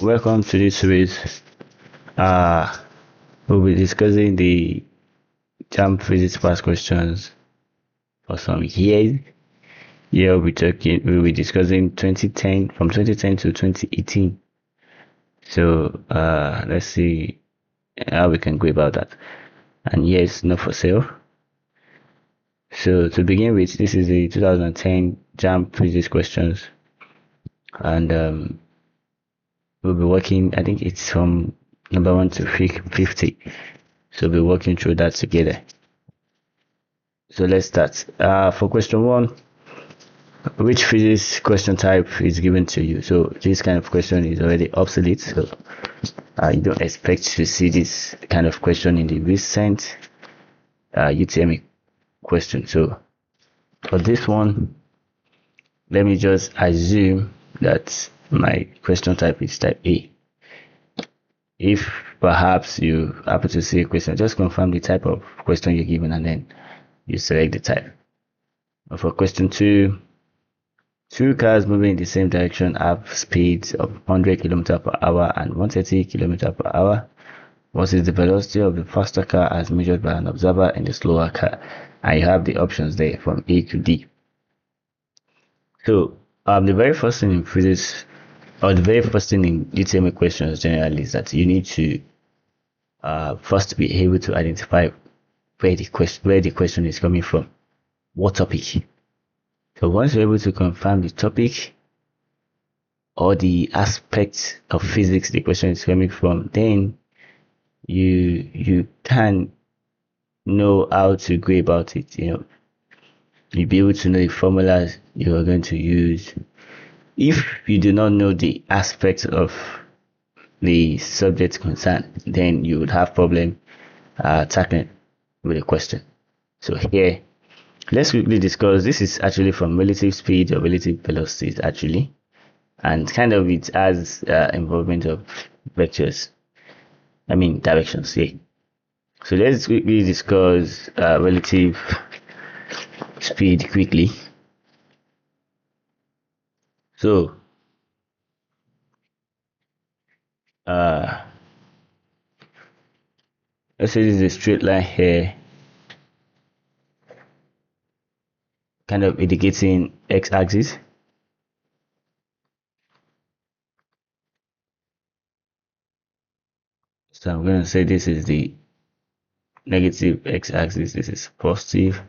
Welcome to this series. Uh, we'll be discussing the JAMB physics past questions for some years. Here we'll be discussing 2010 from 2010 to 2018. So let's see how we can go about that. And yes, not for sale. So to begin with, this is the 2010 JAMB physics questions, and we'll be working. I think it's from number 1 to 50. So we'll be working through that together. So let's start. For question 1, which physics question type is given to you? So this kind of question is already obsolete. So you don't expect to see this kind of question in the recent UTME question. So for this one, let me just assume that my question type is type A. If perhaps you happen to see a question, just confirm the type of question you're given and then you select the type. For question 2, two cars moving in the same direction have speeds of 100 km per hour and 130 km per hour. What is the velocity of the faster car as measured by an observer in the slower car? And you have the options there from A to D. So the very first thing in physics, or the very first thing in UTME questions generally, is that you need to first be able to identify where the question is coming from, what topic. So once you're able to confirm the topic or the aspect of physics the question is coming from, then you can know how to go about it. You'll be able to know the formulas you are going to use. If you do not know the aspect of the subject concerned, then you would have problem tackling with the question. So here, let's quickly discuss. This is actually from relative speed or relative velocities actually, and kind of it has involvement of vectors. I mean directions. Yeah. So let's quickly discuss relative speed quickly. So let's say this is a straight line here, kind of indicating x-axis. So I'm going to say this is the negative x-axis, this is positive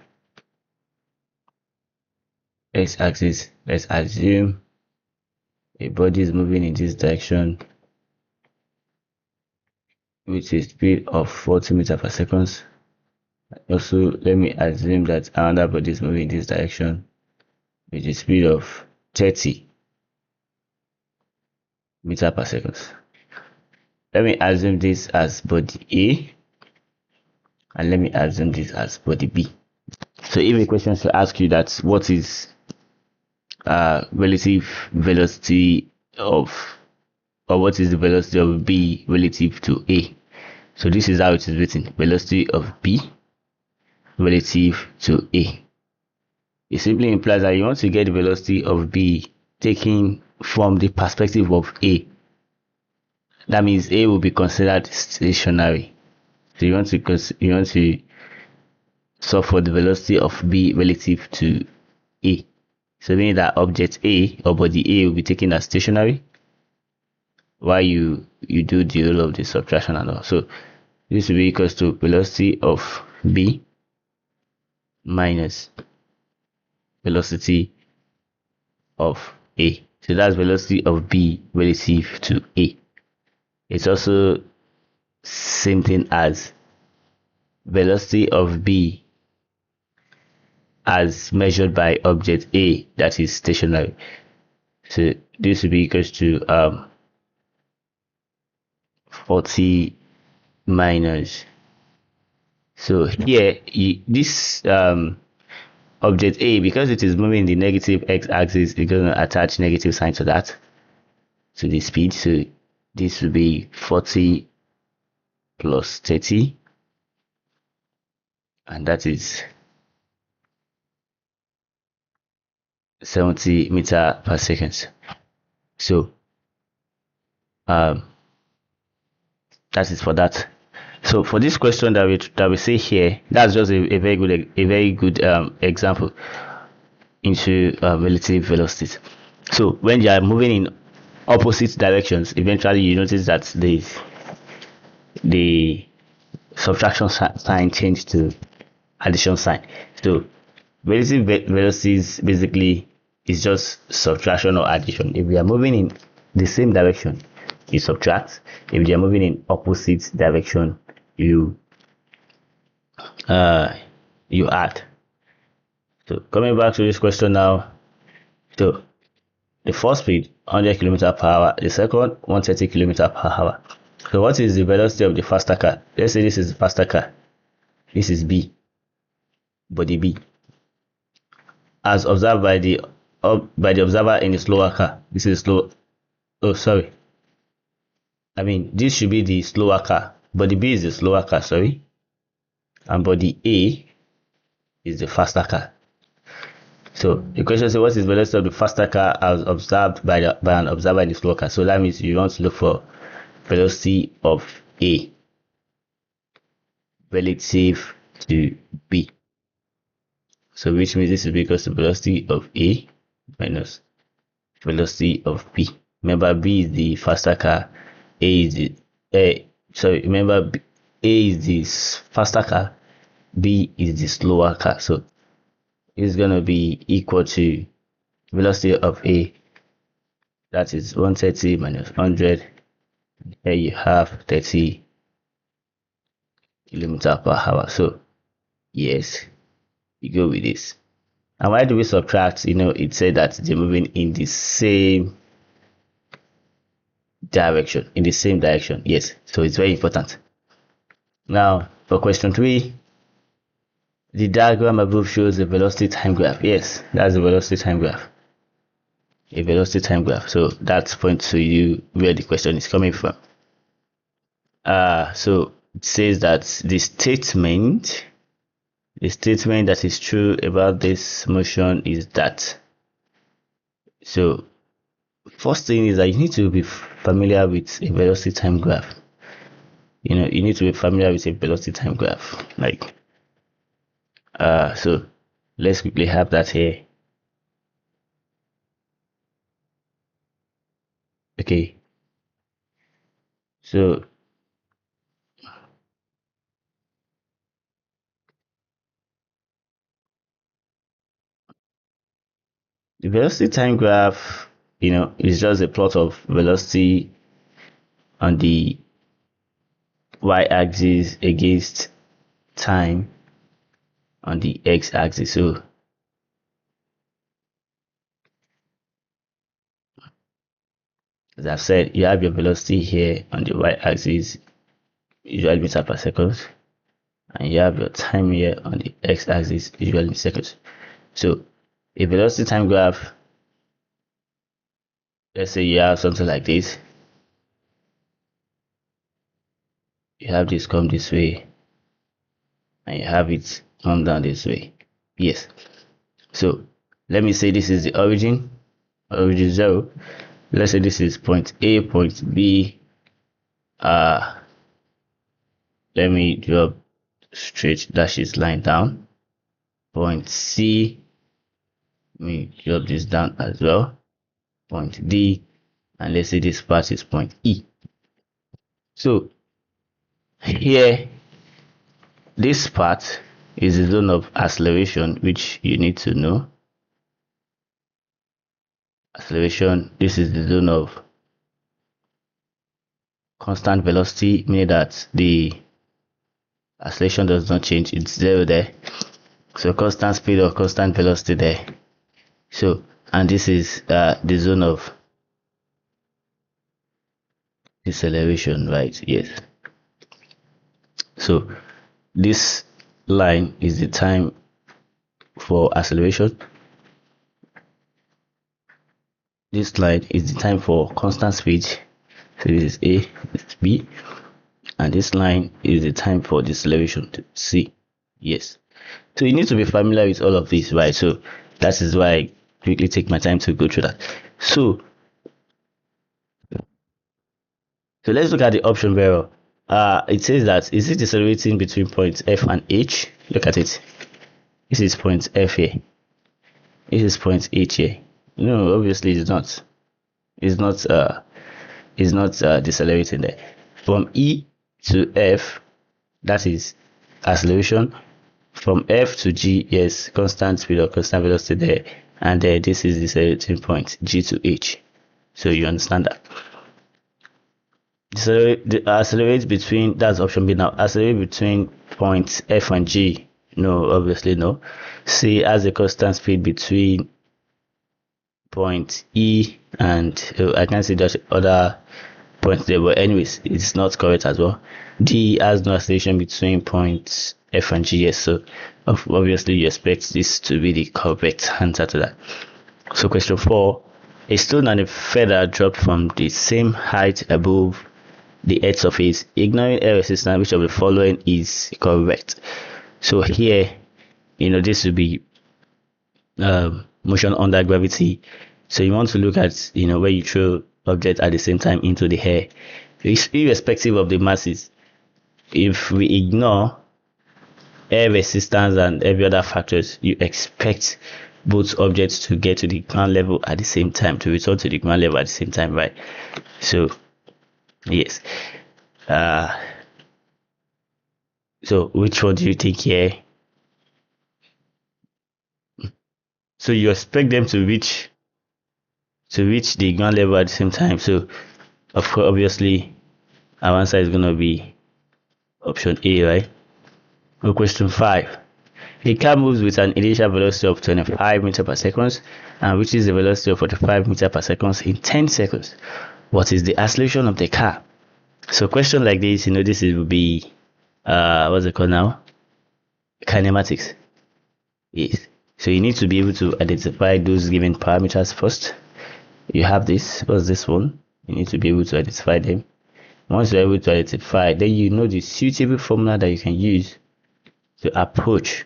x-axis. Let's assume a body is moving in this direction with a speed of 40 meters per second. Also, let me assume that another body is moving in this direction with a speed of 30 meters per second. Let me assume this as body A, and let me assume this as body B. So if a question should ask you that what is relative velocity of, or what is the velocity of B relative to A? So this is how it is written: velocity of B relative to A. It simply implies that you want to get the velocity of B taken from the perspective of A. That means A will be considered stationary. So you want to solve for the velocity of B relative to A. So meaning that object A or body A will be taken as stationary while you do the whole of the subtraction and all. So this will be equals to velocity of B minus velocity of A. So that's velocity of B relative to A. It's also same thing as velocity of B as measured by object A that is stationary. So this will be equals to 40 minus. So here this object A, because it is moving the negative x-axis, it's going to attach negative sign to that, to the speed. So this will be 40 plus 30, and that is 70 meters per second. So Um, that is for that. So for this question that we see here, that's just a very good example into relative velocities. So when you are moving in opposite directions, eventually you notice that the subtraction sign changed to addition sign. So relative velocities basically is just subtraction or addition. If we are moving in the same direction, you subtract. If they are moving in opposite direction, you uh you add. So coming back to this question now, so the first speed 100 kilometer per hour, the second 130 kilometer per hour. So what is the velocity of the faster car? Let's say this is the faster car. This is B, body B, as observed by the observer in the slower car. This is slow. Oh, sorry. I mean, this should be the slower car. Body B is the slower car. Sorry, and body A is the faster car. So the question is, what is the velocity of the faster car as observed by an observer in the slower car? So that means you want to look for velocity of A relative to B. So which means this is equals to velocity of A minus velocity of B. Remember, B is the faster car, A is the remember A is the faster car, B is the slower car. So it's gonna be equal to velocity of A, that is 130 minus 100. Here you have 30 kilometer per hour. So yes, you go with this. And why do we subtract? It said that they're moving in the same direction. In the same direction, yes. So it's very important. Now for question 3, the diagram above shows the velocity time graph. Yes, that's the velocity time graph. A velocity time graph. So that points to you where the question is coming from. So it says that the statement that is true about this motion is that. So first thing is that you need to be familiar with a velocity time graph. You need to be familiar with a velocity time graph. Like, so let's quickly have that here. Okay. So the velocity time graph, is just a plot of velocity on the y-axis against time on the x-axis. So as I've said, you have your velocity here on the y-axis, usually meter per second, and you have your time here on the x-axis, usually in seconds. So a velocity time graph, let's say you have something like this. You have this come this way, and you have it come down this way. Yes. So let me say this is the origin 0. Let's say this is point A, point B. Let me drop straight dashes line down. Point C, let me drop this down as well. Point D, and let's say this part is point E. So here, this part is the zone of acceleration, which you need to know. Acceleration, this is the zone of constant velocity, meaning that the acceleration does not change, it's 0 there. So constant speed or constant velocity there. So, and this is the zone of deceleration, right? Yes. So this line is the time for acceleration. This line is the time for constant speed. So this is A, this is B, and this line is the time for deceleration, C. Yes. So you need to be familiar with all of this, right? So that is why I quickly take my time to go through that. So So let's look at the option very well. It says that is it decelerating between points F and H? Look at it. This is point F here. This is point H here. No, obviously it's not. It's not decelerating there. From E to F, that is acceleration. From F to G, yes, constant speed or constant velocity there. And this is decelerating point G to H. So you understand that. Accelerate between, that's option B now. Accelerate between points F and G. No, obviously no. C has a constant speed between point E and I can't see that other points there, but anyways, it's not correct as well. D has no acceleration between points F and G. Yes, so obviously you expect this to be the correct answer to that. So question 4: a stone and a feather dropped from the same height above the earth's surface. Ignoring air resistance, which of the following is correct? So here, this will be motion under gravity. So you want to look at where you throw objects at the same time into the air, irrespective of the masses. If we ignore air resistance and every other factors, you expect both objects to get to the ground level at the same time, to return to the ground level at the same time, right? So yes. So which one do you think here? So you expect them to reach the ground level at the same time. So of course, obviously, our answer is going to be option A, right? Well, question 5. A car moves with an initial velocity of 25 meters per second and reaches the velocity of 45 meters per second in 10 seconds. What is the acceleration of the car? So question like this, this will be what's it called now? Kinematics. Yes. So you need to be able to identify those given parameters first. You have this. What's this one? You need to be able to identify them. Once you're able to identify, then you know the suitable formula that you can use to approach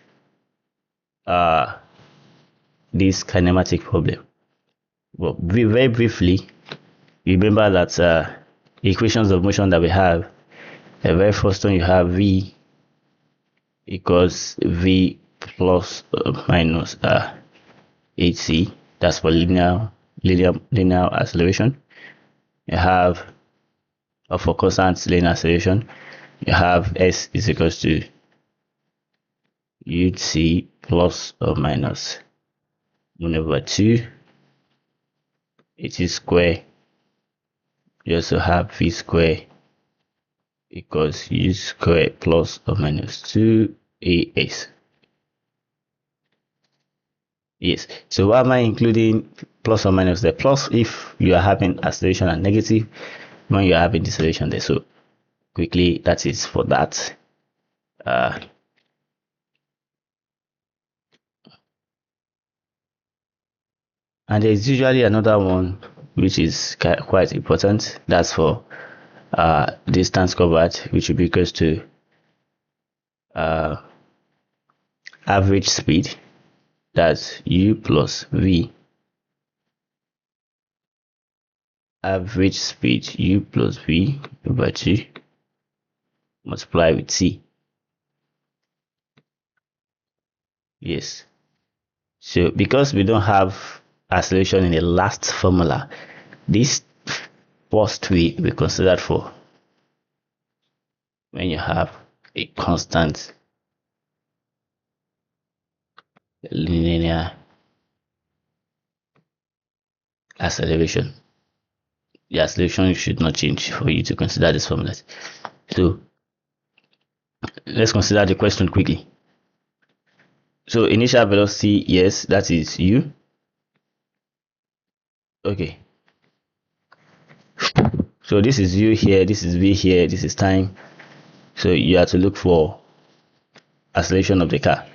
this kinematic problem. Well, very briefly, remember that equations of motion that we have, the very first one you have V equals V plus minus hc. That's for linear acceleration. You have for constant linear acceleration, you have s is equals to ut plus or minus 1/2 h square. You also have v square equals u square plus or minus 2as. Yes, so why am I including plus or minus there? Plus if you are having acceleration, and negative when you are having deceleration there. So quickly, that is for that. And there's usually another one which is quite important. That's for distance covered, which will be equals to average speed. That's u plus v. Average speed u plus v over 2 multiply with c. Yes. So because we don't have acceleration in the last formula, this first way we considered for when you have a constant linear acceleration. The acceleration should not change for you to consider this formula. So let's consider the question quickly. So initial velocity, yes, that is u. Okay. So this is u here, this is v here, this is time. So you have to look for acceleration of the car.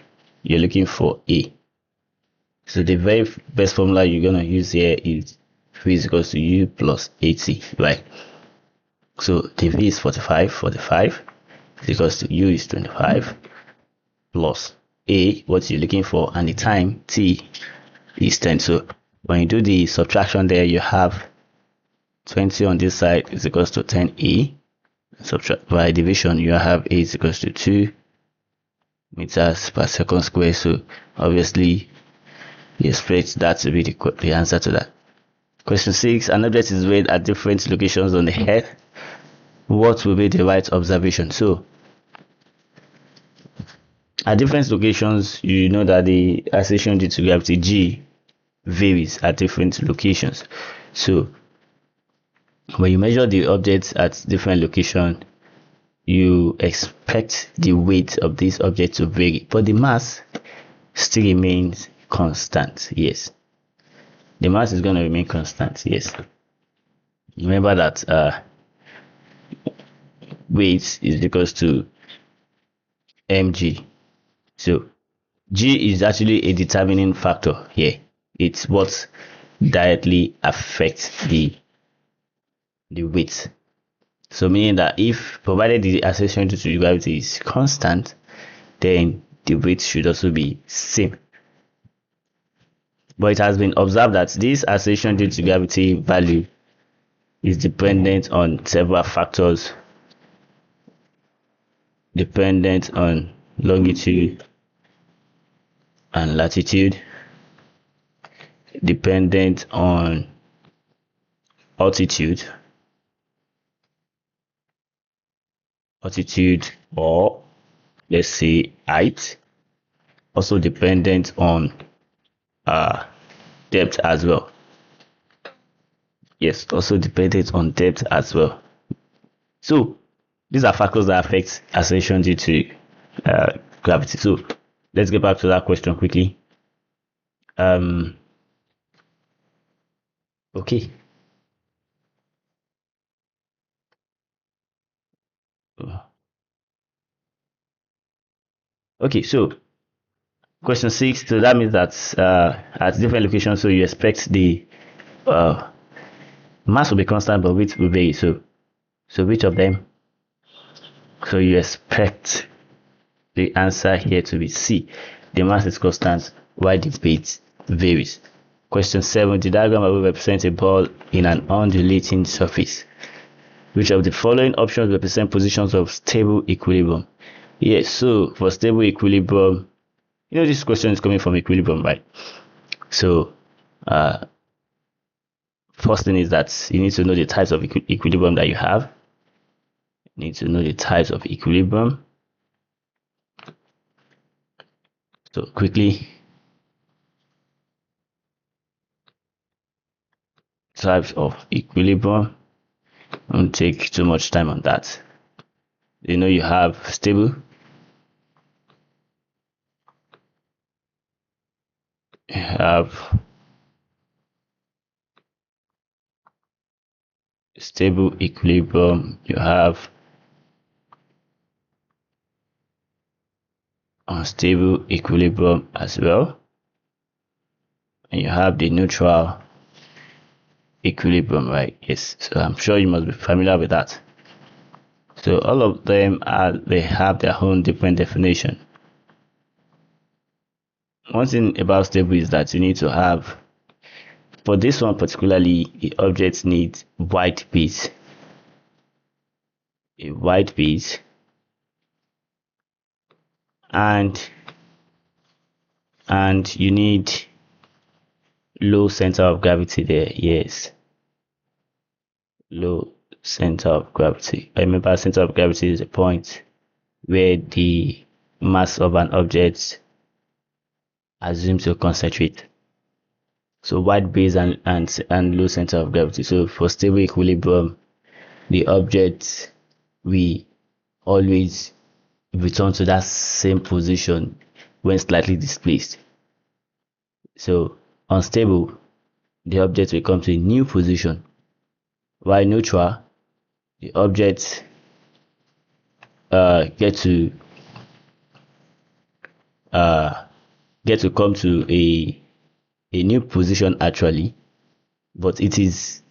You're looking for a. So the very best formula you're gonna use here is v is equals to u plus 80, right? So the v is 45 is equals to u is 25 plus a, what you're looking for, and the time t is 10. So when you do the subtraction there, you have 20 on this side is equals to 10a. Subtract by division, you have a is equals to 2 meters per second square. So obviously you expect that to be the answer to that. Question 6. An object is weighed at different locations on the earth. What will be the right observation? So at different locations, you know that the acceleration due to gravity g varies at different locations. So when you measure the objects at different locations, you expect the weight of this object to vary, but the mass still remains constant. Yes, the mass is going to remain constant. Yes, remember that weight is equals to mg. So g is actually a determining factor here. It's what directly affects the weight. So meaning that if provided the acceleration due to gravity is constant, then the weight should also be same. But it has been observed that this acceleration due to gravity value is dependent on several factors, dependent on longitude and latitude, dependent on altitude or let's say height, also dependent on depth as well. Yes, also dependent on depth as well. So these are factors that affect acceleration due to gravity. So let's get back to that question quickly. Okay. Okay, so question 6. So that means that at different locations, so you expect the mass will be constant, but weight will vary. So which of them? So you expect the answer here to be C. The mass is constant while the weight varies. Question 7. The diagram will represent a ball in an undulating surface. Which of the following options represent positions of stable equilibrium? Yes, so for stable equilibrium, you know this question is coming from equilibrium, right? So first thing is that you need to know the types of equilibrium that you have. You need to know the types of equilibrium. So quickly, types of equilibrium. Don't take too much time on that. You know you have stable, you have stable equilibrium, you have unstable equilibrium as well, and you have the neutral equilibrium, right? Yes, so I'm sure you must be familiar with that. So all of them they have their own different definition. One thing about stable is that you need to have, for this one particularly, the object needs white base, a white base, and you need low center of gravity there. Yes, low center of gravity. I remember center of gravity is a point where the mass of an object assumes to concentrate. So wide base and low center of gravity. So for stable equilibrium, the object we always return to that same position when slightly displaced. So unstable, the object will come to a new position. While neutral, the object get to come to a new position actually, but it is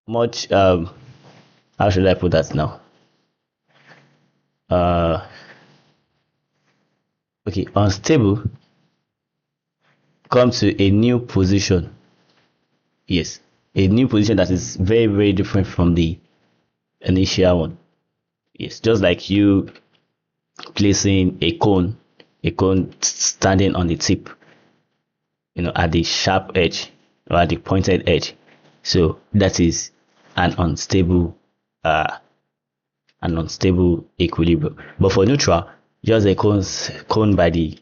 much how should I put that now? Okay, unstable come to a new position. Yes, a new position that is very, very different from the initial one. It's just like you placing a cone standing on the tip, at the sharp edge or at the pointed edge. So that is an unstable equilibrium. But for neutral, just a cone by the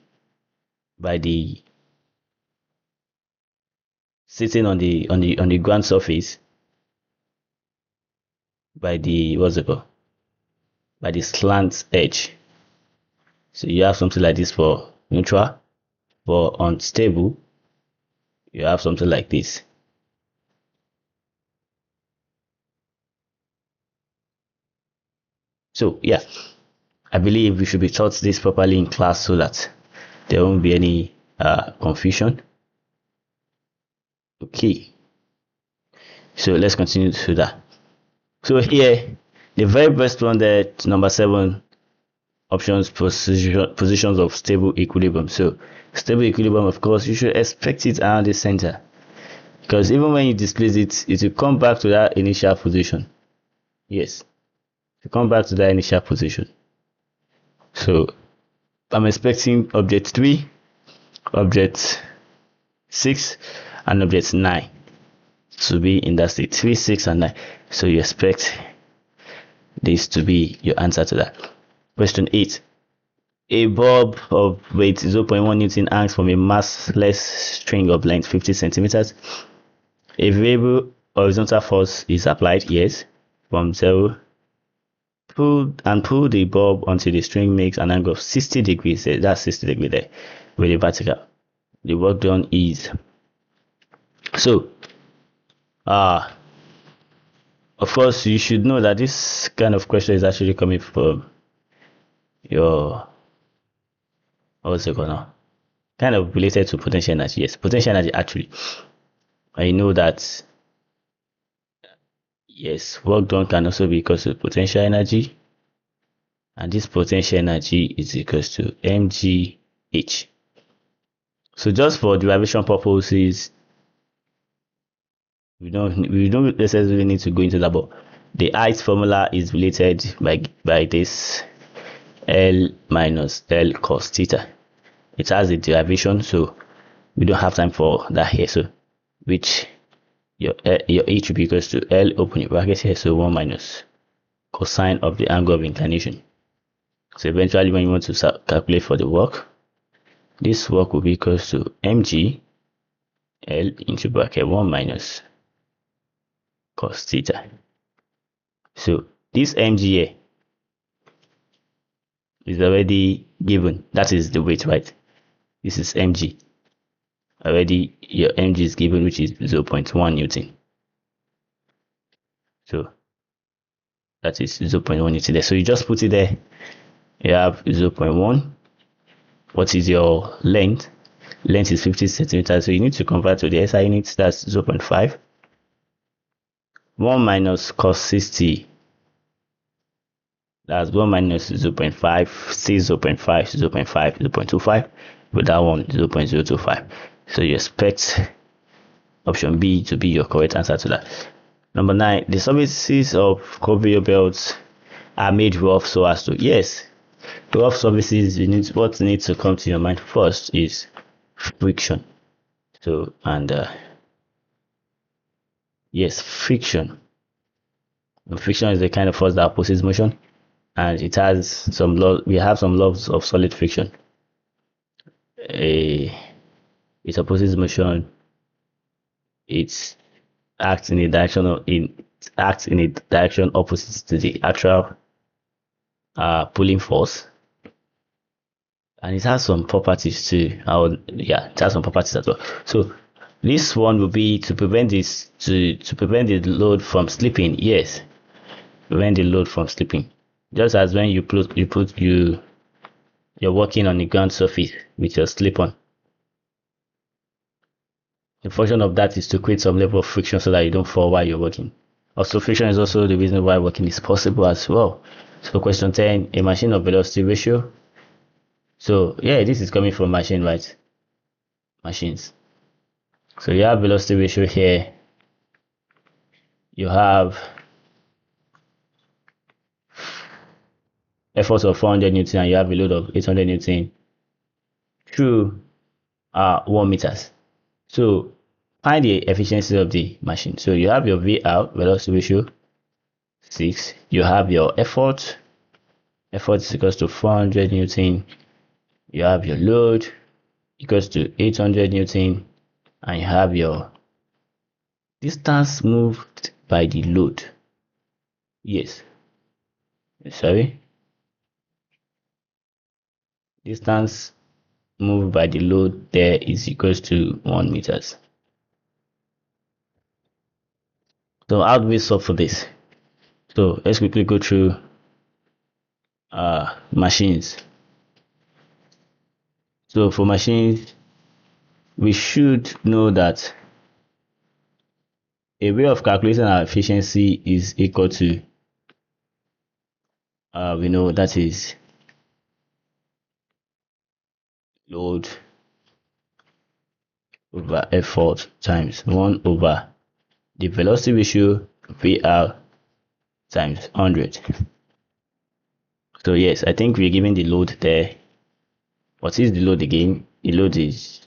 sitting on the ground surface by the what's it called? By the slant edge. So you have something like this for neutral. For unstable, you have something like this. So yeah, I believe we should be taught this properly in class so that there won't be any confusion. Okay, so let's continue to that. So here, the very first one there, number 7, options positions of stable equilibrium. So stable equilibrium, of course, you should expect it around the center, because even when you displace it, it will come back to that initial position. Yes, to come back to that initial position. So I'm expecting object 3, object 6, and object 9 to be in that state. 3, 6, and 9. So you expect this to be your answer to that. Question 8. A bulb of weight 0.1 Newton hangs from a massless string of length 50 centimeters. A variable horizontal force is applied, yes, from 0. Pull the bulb until the string makes an angle of 60 degrees. That's 60 degrees there with the vertical. The work done is. So, of course, you should know that this kind of question is actually coming from your, what's it called now? Kind of related to potential energy. Yes, potential energy actually. I know that, yes, work done can also be equal to potential energy. And this potential energy is equal to mgh. So just for derivation purposes, we don't necessarily need to go into that, but the height formula is related by this L minus L cos theta. It has a derivation, so we don't have time for that here. So which your h will be equal to L open bracket here, so 1 minus cosine of the angle of inclination. So eventually when you want to calculate for the work, this work will be equal to mg L into bracket 1 minus cos theta. So this mg here is already given. That is the weight, right? This is mg. Already your mg is given, which is 0.1 Newton. So that is 0.1 Newton there. So you just put it there. You have 0.1. What is your length? Length is 50 centimeters. So you need to convert to the SI units. That's 0.5. 1 minus cos 60. That's 1 minus 0.5, 6, 0.5, 0.5, 0.25, with that one 0.025. So you expect option B to be your correct answer to that. Number 9, the surfaces of conveyor belts are made rough so as to, yes, rough surfaces, what needs to come to your mind first is friction. So, and yes, friction. And friction is the kind of force that opposes motion, and it has some laws. We have some laws of solid friction. It opposes motion. It acts in a direction opposite to the actual pulling force, and it has some properties too. It has some properties as well. So this one will be to prevent this to prevent the load from slipping. Yes, prevent the load from slipping. Just as when you're working on the ground surface with your slip-on. The function of that is to create some level of friction so that you don't fall while you're working. Also, friction is also the reason why working is possible as well. So question 10, a machine of velocity ratio. So yeah, this is coming from machine, right? Machines. So you have velocity ratio here you have effort of 400 newton and you have a load of 800 newton through 1 meters. So find the efficiency of the machine. So you have your VR, velocity ratio 6. You have your effort. Effort is equals to 400 newton. You have your load equals to 800 newton, and you have your distance moved by the load. Yes. Sorry. Distance moved by the load there is equals to 1 meters. So how do we solve for this? So let's quickly go through machines. So for machines, we should know that a way of calculating our efficiency is equal to we know that is load over effort times 1 over the velocity ratio VR times 100. So yes, I think we're given the load there. What is the load again? The load is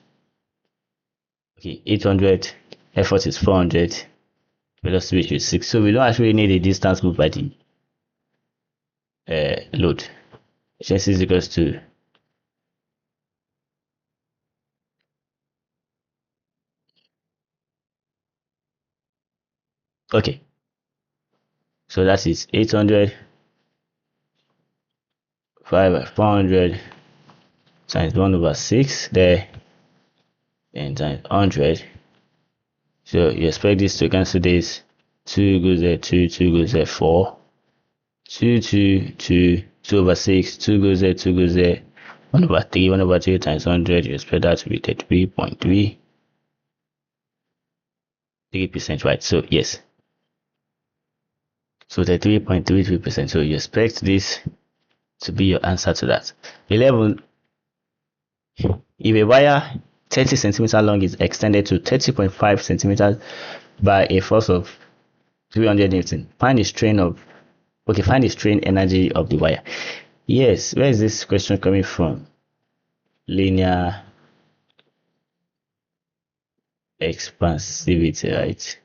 800, effort is 400, velocity ratio is 6. So we don't actually need a distance moved by the load. Efficiency is equals to so that is 800 5 by 400 times 1 over 6 there, and times 100. So you expect this to cancel this. 2 goes there, 2 goes there, 4. 2 over 6, 2 goes there, 2 goes there. 1 over 3, 1 over 3 times 100, you expect that to be 33.33%, right? So yes. So 33.33%. So you expect this to be your answer to that. 11. If a wire 30 centimeters long is extended to 30.5 centimeters by a force of 300 newton, find the strain energy of the wire. Yes, where is this question coming from? Linear expansivity, right?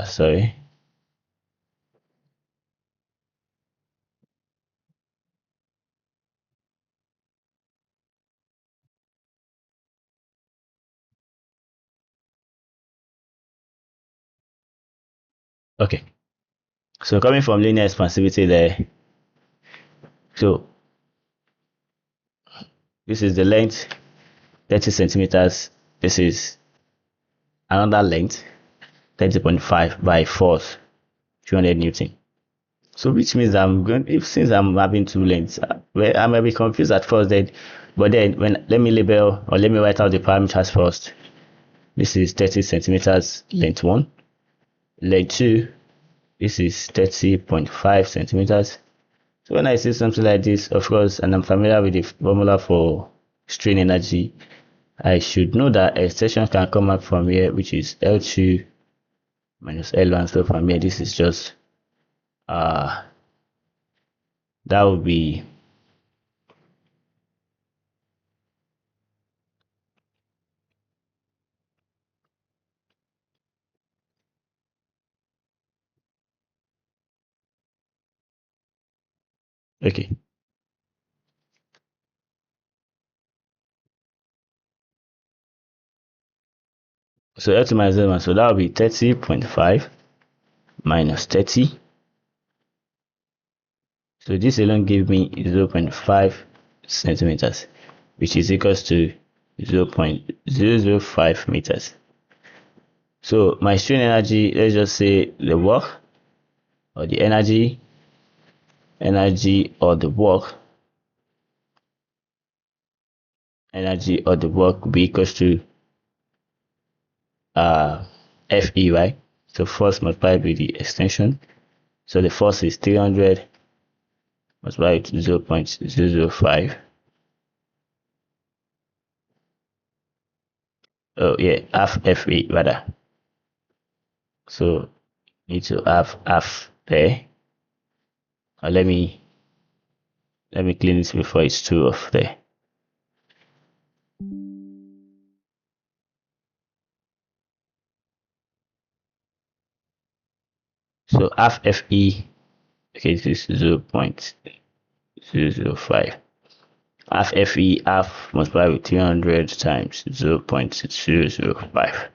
Sorry. Okay. So coming from linear expansivity there. So this is the length, 30 centimeters. This is another length, 30.5 by force, 300 newton. So which means since I'm having two lengths, well, I might be confused at first then, but then let me write out the parameters first. This is 30 centimeters length 1. Length 2, this is 30.5 centimeters. So when I see something like this, of course, and I'm familiar with the formula for strain energy, I should know that extension can come out from here, which is L2 minus L1. So from here, this is just that would be okay. So L2 minus L1, so that would be 30.5 minus 30. So this alone gave me 0.5 centimeters, which is equals to 0.005 meters. So my strain energy, let's just say the work or the energy or the work will be equals to FE, right? So force multiplied with the extension. So the force is 300 multiplied with 0.005. Oh yeah, half FE rather. So need to have half there. Let me clean it before it's too off there. So half FE, okay, this is 0.005. Half FE, half multiplied with 300 times 0.005.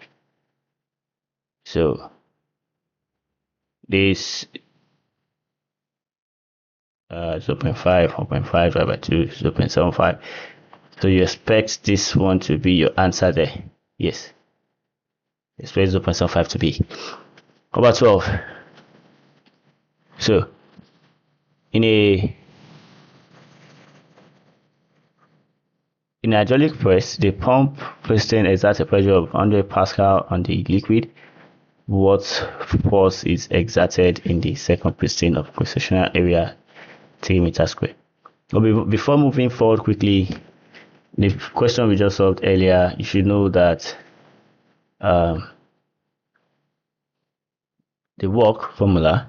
So this 0.5, 1.5 divided by 2, 0.75. So you expect this one to be your answer there. Yes, expect 0.75 to be. How about 12? So in a in a hydraulic press, the pump piston exerts a pressure of 100 pascal on the liquid. What force is exerted in the second piston of cross-sectional area 3 meters square? But before moving forward quickly, the question we just solved earlier, you should know that um, the work formula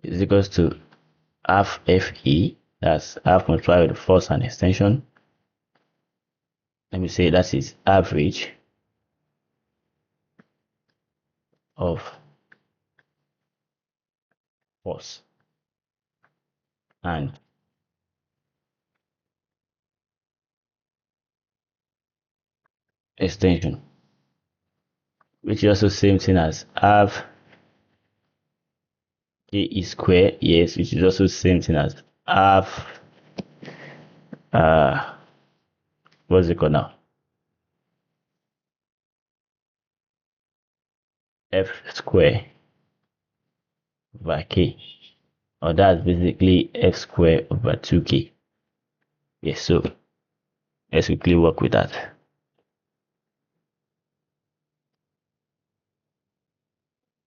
is equals to half FE, that's half multiplied with the force and extension. Let me say that is average of force and extension, which is also same thing as half K square, yes, which is also same thing as half uh what's it called now? F square over K. Or that's basically F square over 2K. Yes, so let's quickly work with that.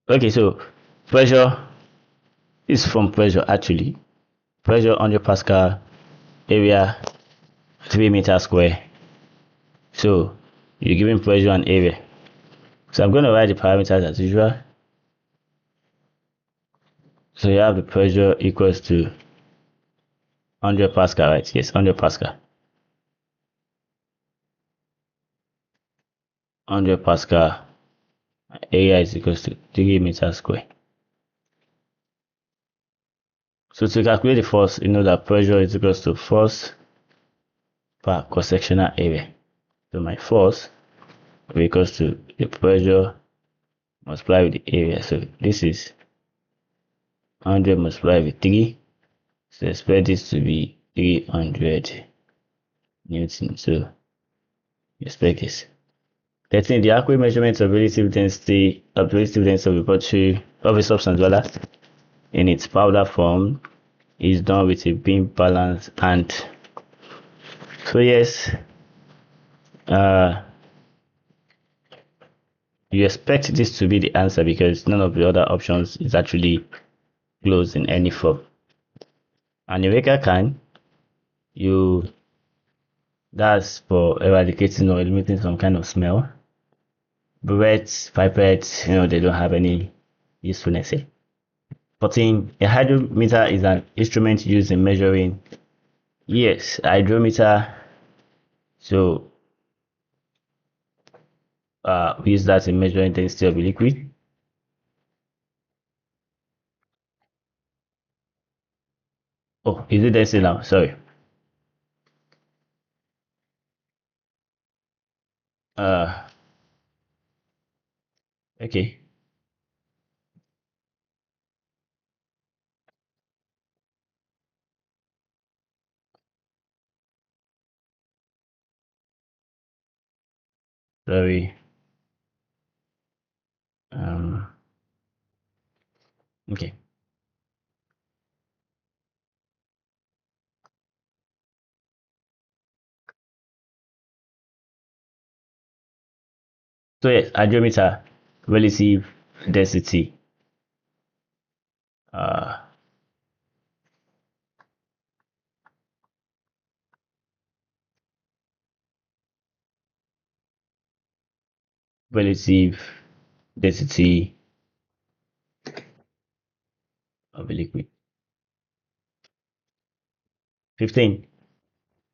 Okay, so pressure is from pressure actually. Pressure 100 pascal, area 3 meters square. So you're giving pressure and area. So I'm going to write the parameters as usual. So you have the pressure equals to 100 pascal, right? Yes, 100 pascal. 100 pascal. Area is equals to 3 meters square. So to calculate the force, you know that pressure is equals to force per cross-sectional area. So my force will be equals to the pressure multiplied with the area. So this is 100 multiplied with 3. So expect this to be 300 Newton. So expect this. 13. The accurate measurement of relative density of a battery of a substance rather in its powder form is done with a beam balance and so yes, uh, you expect this to be the answer because none of the other options is actually closed in any form. And Eureka can you that's for eradicating or eliminating some kind of smell. Burettes, pipettes, they don't have any usefulness here. 14. A hydrometer is an instrument used in measuring. Yes, hydrometer. So we use that in measuring density of a liquid. Oh, is it density now? Sorry. Uh, okay. Sorry. Um, okay. So yes, hydrometer, relative density. Uh, relative density of a liquid. 15.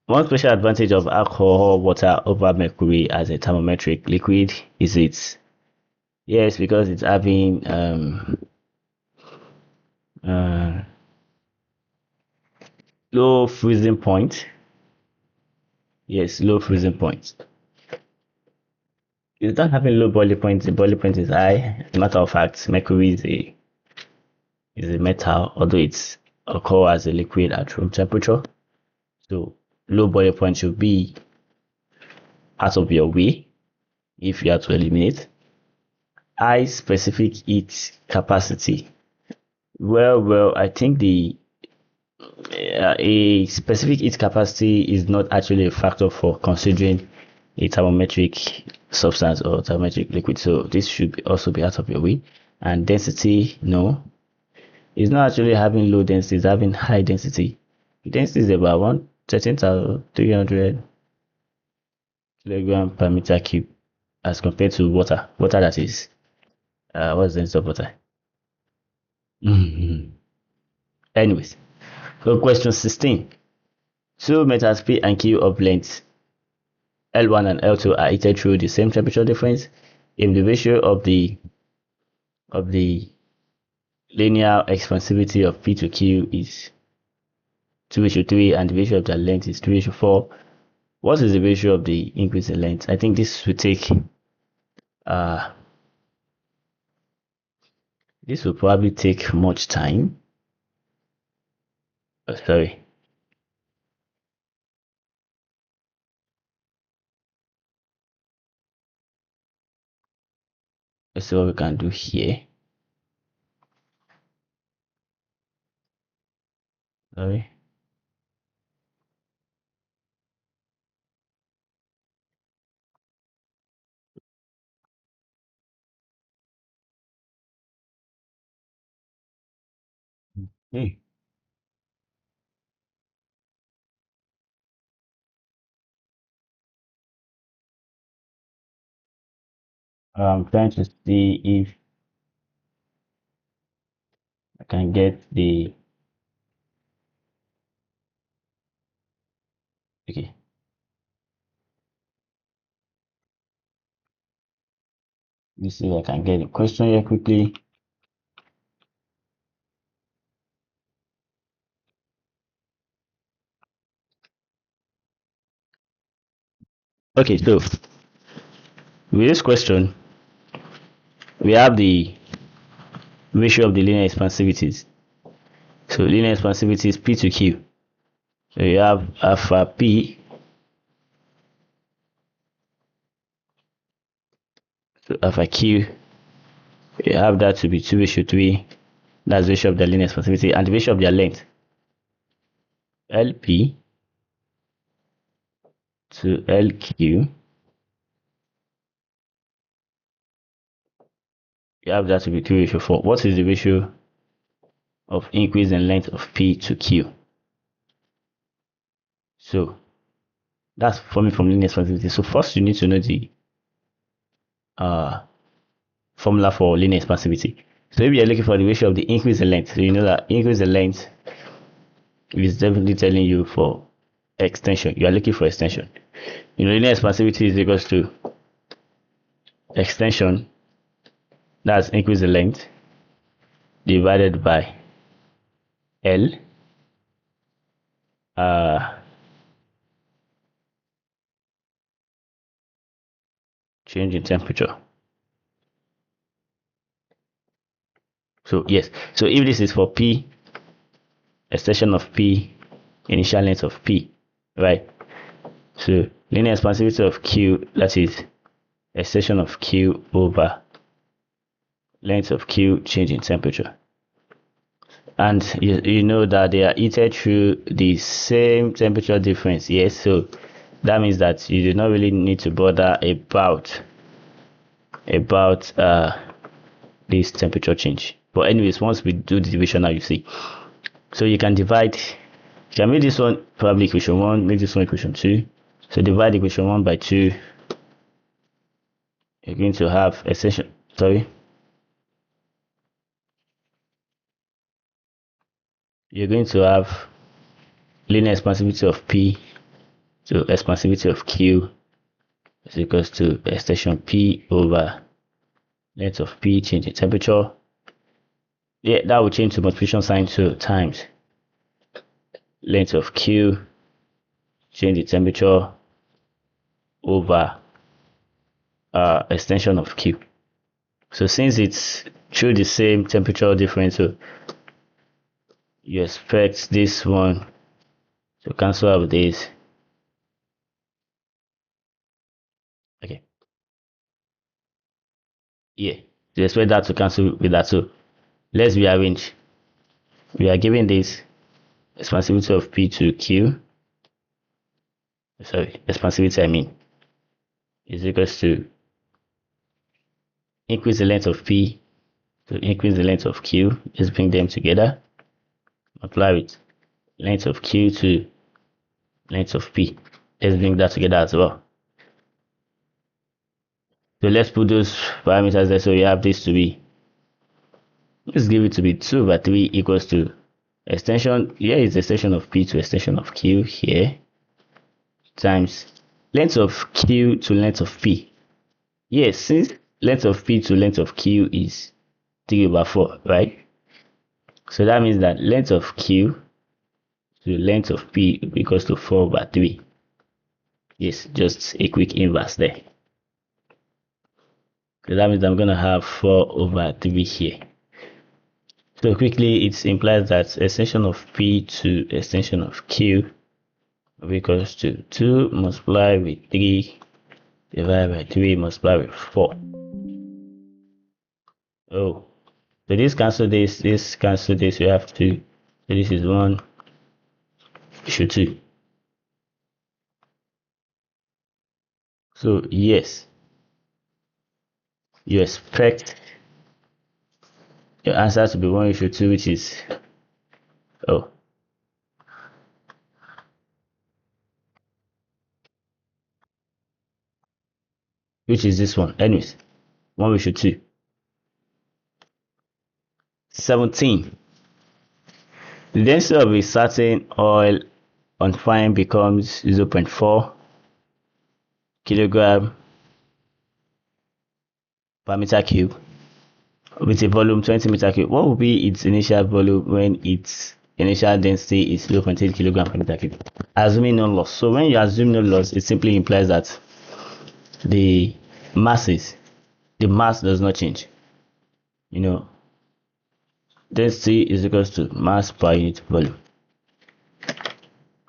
One special advantage of alcohol water over mercury as a thermometric liquid is its, yes, because it's having uh, low freezing point. Yes, low freezing point. It's not having low boiling point. The boiling point is high. As a matter of fact, mercury is a metal, although it's occur as a liquid at room temperature. So low boiling point should be out of your way if you have to eliminate. High specific heat capacity. Well, I think a specific heat capacity is not actually a factor for considering a thermometric substance or thermometric liquid. So this should also be out of your way. And density, no, it's not actually having low density, it's having high density. The density is about 13,300 kilogram per meter cube as compared to water. Water that is, what's the density of water? Anyways, so question 16. Two metals P and Q of length L1 and L2 are heated through the same temperature difference. If the ratio of the linear expansivity of P to Q is 2:3 and the ratio of their length is 3:4, what is the ratio of the increase in length? I think this will take this will probably take much time. Oh, sorry. Let's see what we can do here. Sorry. Hey. I'm trying to see if I can get the okay. Let's see if I can get the question here quickly. Okay, so with this question, we have the ratio of the linear expansivities. So linear expansivity is P to Q. So you have alpha P. So alpha Q, you have that to be 2:3. That's the ratio of the linear expansivity and the ratio of their length. LP to LQ. You have that to be 3:4. What is the ratio of increase in length of P to Q? So that's forming from linear expansivity. So first you need to know the formula for linear expansivity. So if you're looking for the ratio of the increase in length, so you know that increase in length is definitely telling you for extension. You are looking for extension. You know, linear expansivity is equals to extension, that's increase in length, divided by L, change in temperature. So yes, so if this is for P, extension of P, initial length of P, right? So linear expansivity of Q, that is extension of Q over length of Q, change in temperature. And you know that they are heated through the same temperature difference. Yes, so that means that you do not really need to bother about this temperature change. But anyways, once we do the division now, you see, so you can divide, you can make this one probably equation 1, make this one equation 2. So divide equation 1 by 2, you're going to have extension, sorry, you're going to have linear expansivity of P to expansivity of Q is equals to extension P over length of P change in temperature. Yeah, that will change to multiplication sign 2 times length of Q change in temperature over extension of Q. So since it's through the same temperature difference, so you expect this one to cancel out with this. Okay. Yeah. You expect that to cancel with that. So let's rearrange. We are giving this expansivity of P to Q. Sorry, expansivity I mean is equals to increase the length of P to increase the length of Q. Just bring them together. Apply with length of Q to length of P. Let's bring that together as well. So let's put those parameters there. So you have this to be, let's give it to be 2 over 3 equals to extension. Here is the extension of P to extension of Q here times length of Q to length of P. Yes, since length of P to length of Q is 3 over 4, right? So that means that length of Q to length of P equals to 4 over 3. Yes, just a quick inverse there. So that means I'm going to have 4 over 3 here. So quickly, it implies that extension of P to extension of Q equals to 2 multiplied with 3 divided by 3 multiplied with 4. Oh, so this cancel this cancel this, we have 2. So this is 1, issue 2. So yes, you expect your answer to be 1:2, which is, oh, which is this one. Anyways, 1:2. 17. The density of a certain oil on fine becomes 0.4 kilogram per meter cube with a volume 20 meter cube. What will be its initial volume when its initial density is 0.8 kilogram per meter cube? Assuming no loss. So when you assume no loss, it simply implies that the mass does not change. You know, density is equals to mass per unit volume.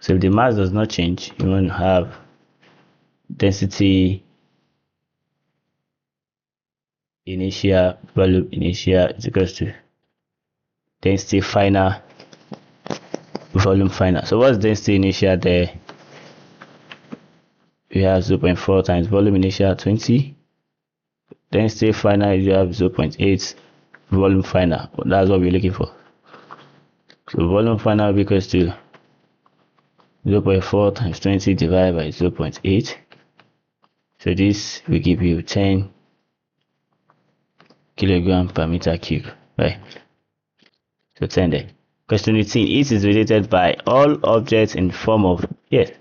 So if the mass does not change, you want to have density initial volume initial is equals to density final volume final. So what's density initial there? We have 0.4 times volume initial 20. Density final you have 0.8 volume final. That's what we're looking for. So volume final equals to 0.4 times 20 divided by 0.8. So this will give you 10 kilogram per meter cube, right? So 10 there. Question 18. It is related by all objects in form of, yes,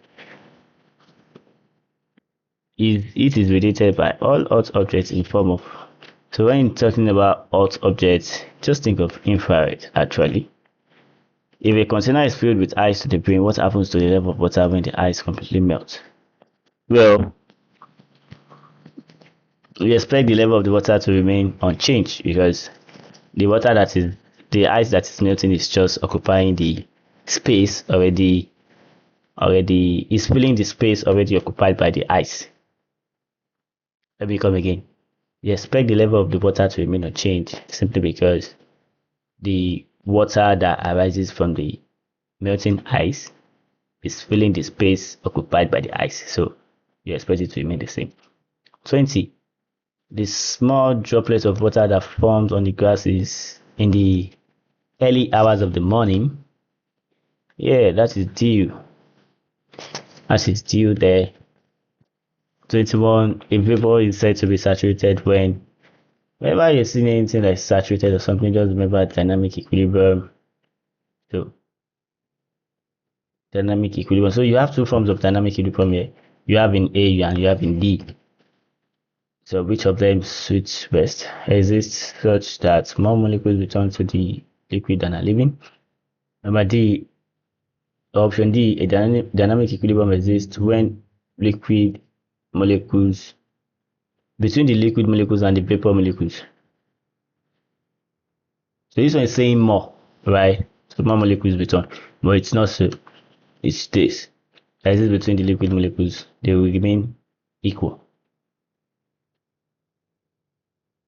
it is related by all hot objects in form of. So when you're talking about hot objects, just think of infrared actually. If a container is filled with ice to the brim, what happens to the level of water when the ice completely melts? Well, we expect the level of the water to remain unchanged because the ice that is melting is just occupying the space already is filling the space already occupied by the ice. Let me come again. We expect the level of the water to remain unchanged simply because the water that arises from the melting ice is filling the space occupied by the ice. So you expect it to remain the same. 20. The small droplet of water that forms on the grasses in the early hours of the morning. Yeah, that is dew. That is dew there. 21. A vapor is said to be saturated whenever you're seeing anything like saturated or something, just remember dynamic equilibrium. So dynamic equilibrium. So you have two forms of dynamic equilibrium here. You have in A and you have in D. So which of them suits best? Exists such that more molecules return to the liquid than are living. Number D, option D, a dynamic equilibrium exists when liquid molecules between the liquid molecules and the vapor molecules. So this one is saying more, right? So more molecules return, but it's not so. It's this. As is between the liquid molecules, they will remain equal.